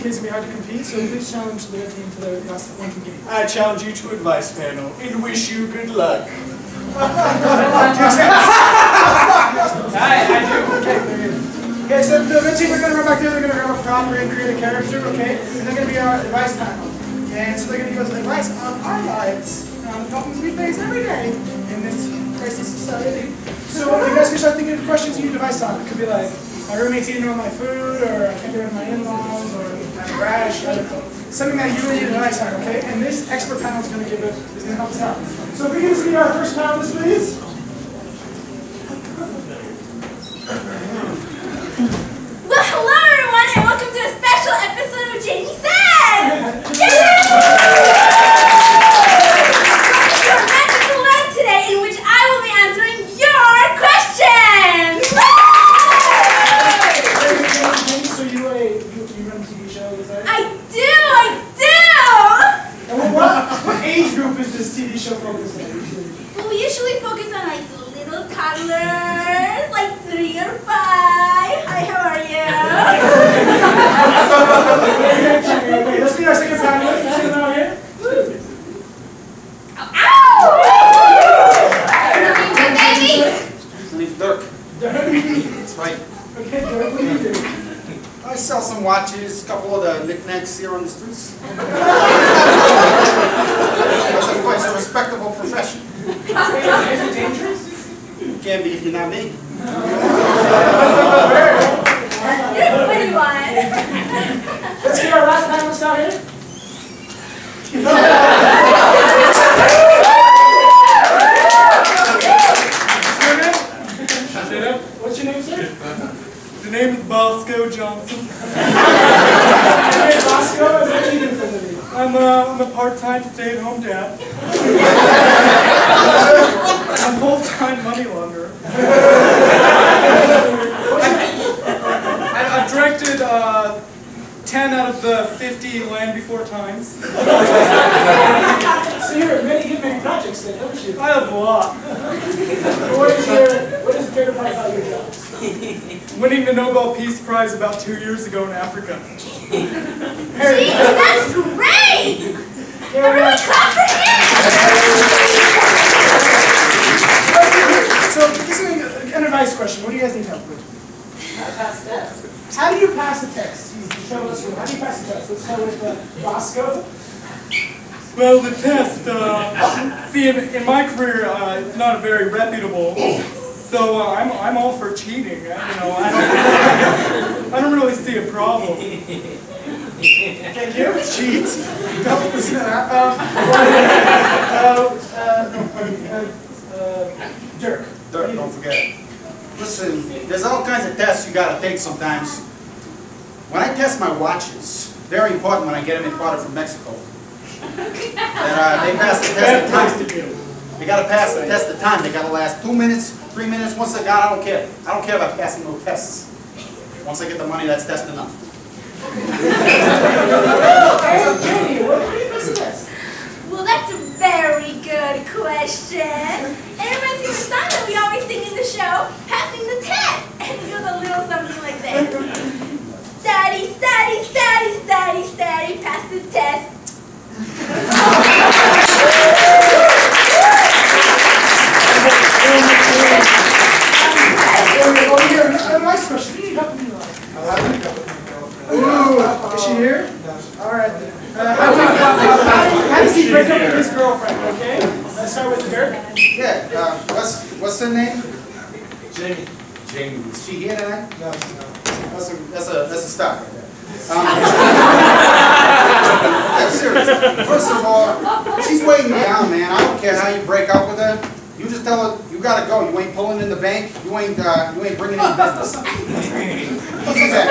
it's going to be hard to compete, so please challenge the team to the last one competing. I challenge you to advice panel and wish you good luck. I do. Okay, so the team are going to run back there, they're going to grab a prop and create a character, okay? And they're going to be our advice panel. And so they're going to give us advice on our lives, on the problems we face every day in this crazy society. So if you guys can start thinking of questions you need advice on, it could be like, my roommate's eating all my food, or I can't get rid of my in-laws, or I'm a rash, I don't know. Something that you really need advice on, okay? And this expert panel is going to help us out. So if we can see our first panelist, please. Well, hello everyone, and welcome to a special episode of Jamie Said! Your magical live today, in which I will be answering your questions! So you run TV shows, is that it? I do! And what age group is this TV show focused on? Well, we usually focus on like little toddlers, like 3 or 5. Hi, how are you? Okay, let's meet our second panelist. Let's get him out here. Ow! Baby! His name's Dirk. That's right. Okay, Dirk, what do you do? I sell some watches, a couple of the knickknacks here on the streets. It's a respectable profession. Is it dangerous? It can be if you're not me. You're a funny one. Let's get our last panelist out here. What's your name, sir? The name is Bosco Johnson. Hey, Bosco, what do you do for a living? I'm a part-time stay-at-home dad. I'm a full-time money launderer. I've directed 10 out of the 50 Land Before Times. So you're many projects then, don't you? I have a lot. What is your favorite part about your job? Winning the Nobel Peace Prize about 2 years ago in Africa. Gee, that's great! Everyone clap for him! So this is an advice question. What do you guys need help with? How to pass the test. How do you pass the test? How do you pass the test? Let's start with Bosco. Well, the test, see, in my career, it's not very reputable, so I'm all for cheating. You know, I don't really see a problem. Thank you. Cheat. Don't listen to that. Dirk. Dirk, don't forget. Listen, there's all kinds of tests you gotta take sometimes. When I test my watches, very important when I get them imported from Mexico, that they pass the test of time. They gotta pass the test of time. They gotta last 2 minutes, 3 minutes. Once they're gone, I don't care. I don't care about passing no tests. Once I get the money, that's test enough. Well, that's a very good question. And it reminds me of a song that we always sing in the show, Passing the Test. And it goes a little something like this. Study, study, study, study, study, pass the test. Nice question. Is she here? All right. How does he break up with his girlfriend? Okay. Let's start with Dirk. Yeah. What's her name? Jamie. Jamie. Is she here tonight? No, she's not. That's a start right there. Yeah, seriously. First of all, she's weighing me down, man. I don't care how you break up with her. You just tell her you gotta go. You ain't pulling in the bank. You ain't bringing in business. Easy that.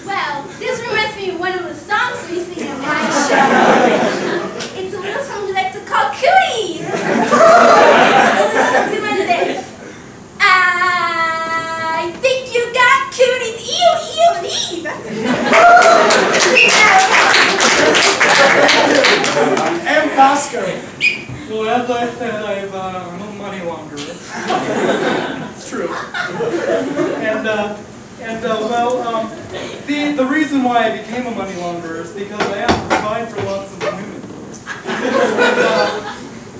Well, this reminds me of one of the songs we sing on my show. It's a little song we like to call Cooties. Something like this. I think you got cooties. Ew, And Bosco. Well, as I said, I'm a money launderer. It's true. And And the reason why I became a money launderer is because I have to provide for lots of women.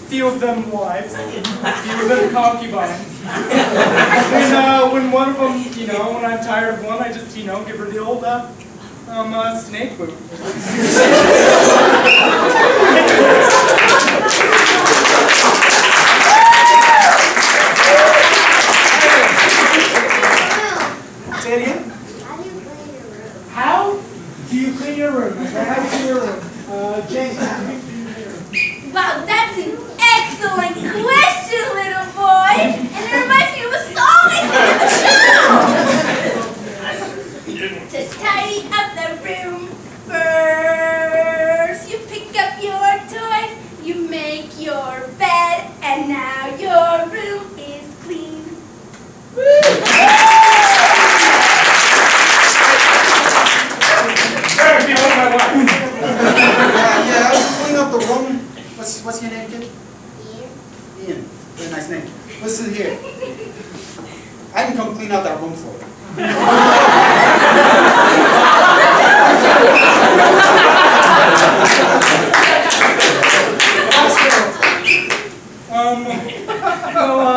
Few of them wives, few of them concubines. And when one of them, when I'm tired of one, I just, give her the old, snake boot. Say it again. How do you clean your room? How do you clean your room? James, how do you clean your room? Wow, that's an excellent question, little boy. And it reminds me of a song I sing in the show. To tidy up the room first, you pick up your toys, you make your bed, and now your room is clean. Yeah, I'll clean up the room. What's your name, kid? Ian. Very nice name. Listen here. I can come clean out that room for you.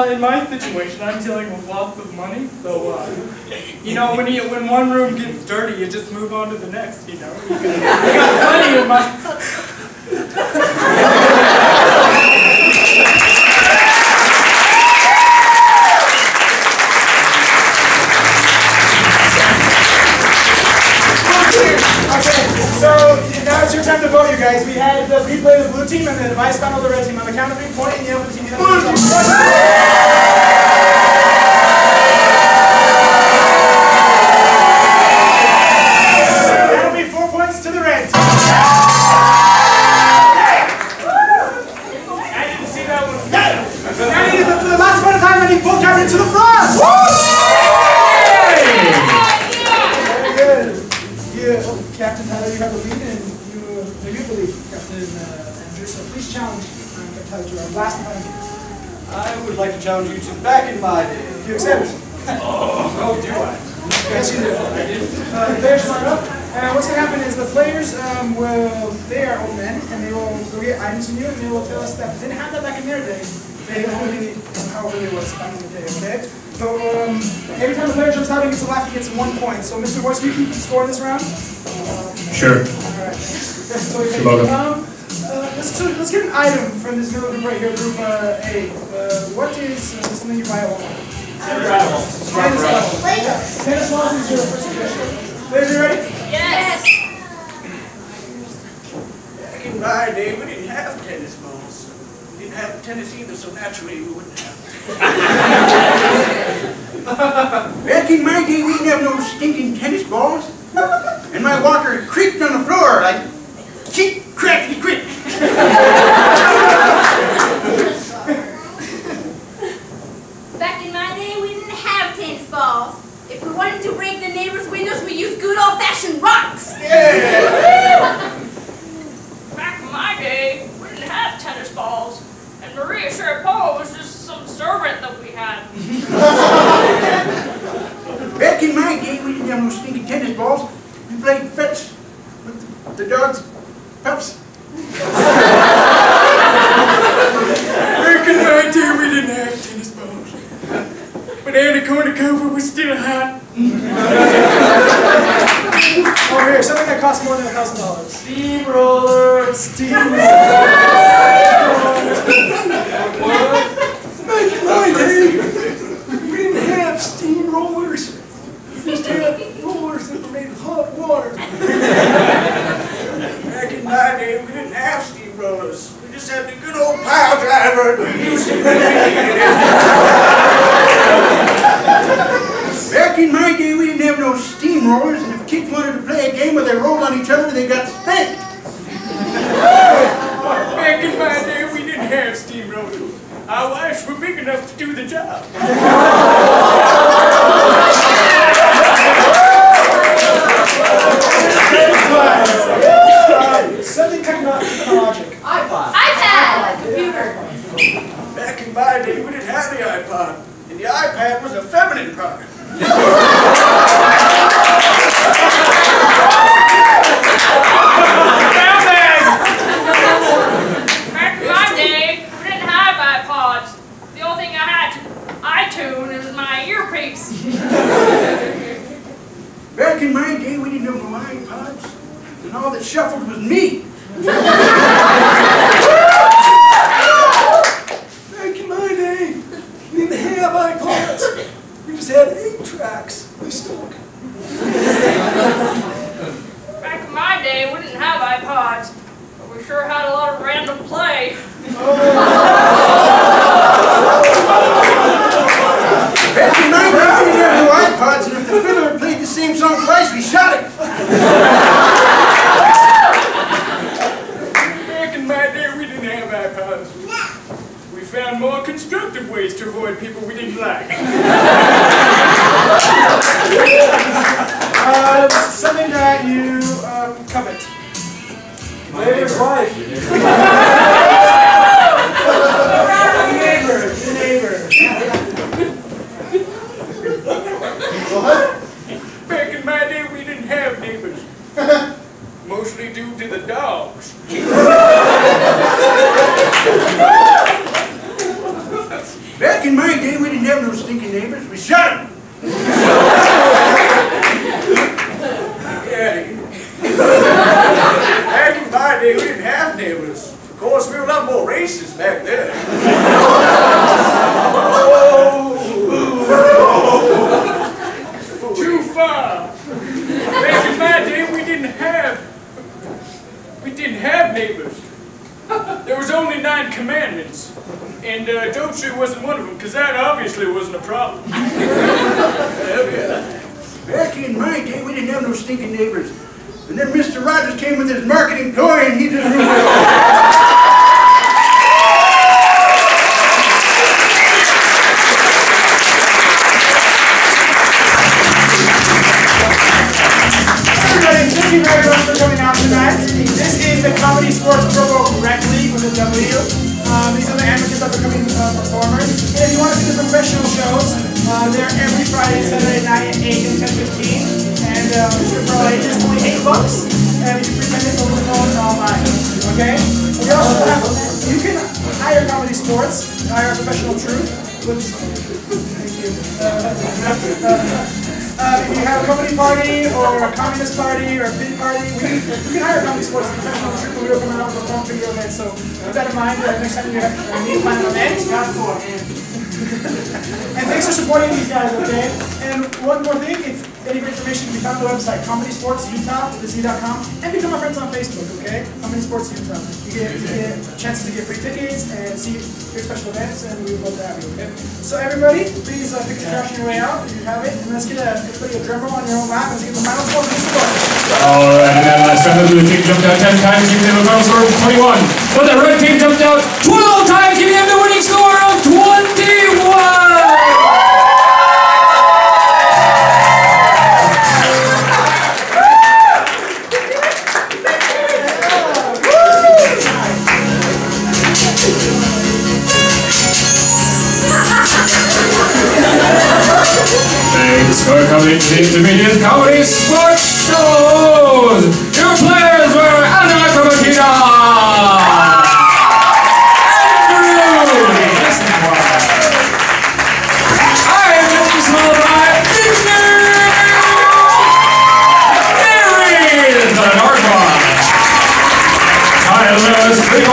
In my situation, I'm dealing with lots of money, so, when one room gets dirty, you just move on to the next, You got plenty of money. So now it's your time to vote, you guys. We had the replay of the blue team and the advice panel of the red team. On the count of 3, point and yell for the team. That'll be 4 points to the red team. I didn't see that one. Now you need to, for the last point of time, I need both captains to the front. Very good. Yeah, Captain Tyler, you have the lead, and you the lead, Captain Andrew. So please challenge Captain Tyler to our last time. I would like to challenge you to back in my day. Do you accept? Oh, do I? Yes, you do. The players line up, and what's going to happen is the players they are old men, and they will go get items from you, and they will tell us that they didn't have that back in their day. They only, however it was back in the day, okay? So every time the player jumps out and gets a laugh, he gets 1 point. So Mr. Voice, we can score this round? Sure. Alright. So You're welcome. let's get an item from this middle group right here, group A. What is something you buy a lot? Tennis balls. Tennis balls is your first suggestion. Ladies, you ready? Yes. Back in my day, we didn't have tennis balls. We didn't have tennis either, so naturally we wouldn't have. Back in my day, we didn't have no stinking tennis balls. And my walker creaked on the floor like cheap cracky crick. Back in my day, we didn't have tennis balls. If we wanted to break the neighbor's windows, we used good old-fashioned rocks. Back in my day, we didn't have tennis balls, and Maria Sharapova was just some servant that we had. Back in my day, we didn't have no stinking tennis balls. We played fetch with the dog's pups. Back in my day, we didn't have tennis balls. But Anna Kournikova was still hot. Over here, something that costs more than $1,000. Steamroller. Steamroller. Back in my day, we didn't have steamrollers. We just had rollers that were made of hot water. Back in my day, we didn't have steamrollers. We just had the good old pile driver. We used it when we needed it. Back in my day, we didn't have no steamrollers, and if kids wanted to play a game where they rolled on each other, they got spanked. Back in my day, we didn't have steamrollers. Our wives were big enough to do the job. Something technologic. iPad. Computer. Back in my day, we didn't have the iPod. And the iPad was a feminine product. Back in my day, we didn't have iPods. The only thing I had to iTunes was my earpiece. Back in my day, we didn't have no iPods, and all that shuffled was me. Back in my day, we didn't have iPods. We just had 8 tracks. They stunk. Back in my day, we didn't have iPods, but we sure had a lot of random play. Back in my day, we didn't have no iPods, and if the fiddler played the same song twice, we shot it. Back in my day, we didn't have iPods. We found more constructive ways to avoid people we didn't like. Something that you covet. Neighbor's wife. Your neighbor. Back in my day, we didn't have neighbors. Mostly due to the dogs. Back in my day, we didn't have no stinking neighbors. We shot them. Back in my day, we didn't have neighbors. Of course, we were a lot more racist back then. Too far. Back in my day, we didn't have neighbors. There was only 9 commandments, and don't shoot wasn't one of them, because that obviously wasn't a problem. Back in my day, we didn't have no stinking neighbors. And then Mr. Rogers came with his marketing ploy, and he just ruined it all. Thank you very much for coming out tonight. This is the Comedysportz Provo Rec League with a W. These are the amateurs up and coming performers. And if you want to see the professional shows, they're every Friday and Saturday night at 8 and 10:15. And for all ages, only $8. And you can pretend it's over the phone online. Okay? We also have, you can hire Comedysportz, hire a professional troupe. Thank you. If you have a company party or a communist party or a pin party, we can hire Comedysportz professional troupe and we'll come out and perform for your event. So keep that in mind next time you need to plan an event. And thanks for supporting these guys, okay? And one more thing, if any information can be found on the website, comedysportzutah.com, and become our friends on Facebook, okay? Comedysportz Utah. You get chances to get free tickets and see your special events, and we would love to have you, okay? So everybody, please pick the trash on your way out if you have it, and let's get everybody a drum roll on your own lap. Let's get the final score. Alright, and that last time the blue team jumped out 10 times, giving them a final score of 21. But the red team jumped out 12 times, giving them the winning score of 21! Thanks for coming to the Intermediate Comedysportz shows! Your players were Anna Tita! Bigney! There is the North one! Tyler's Big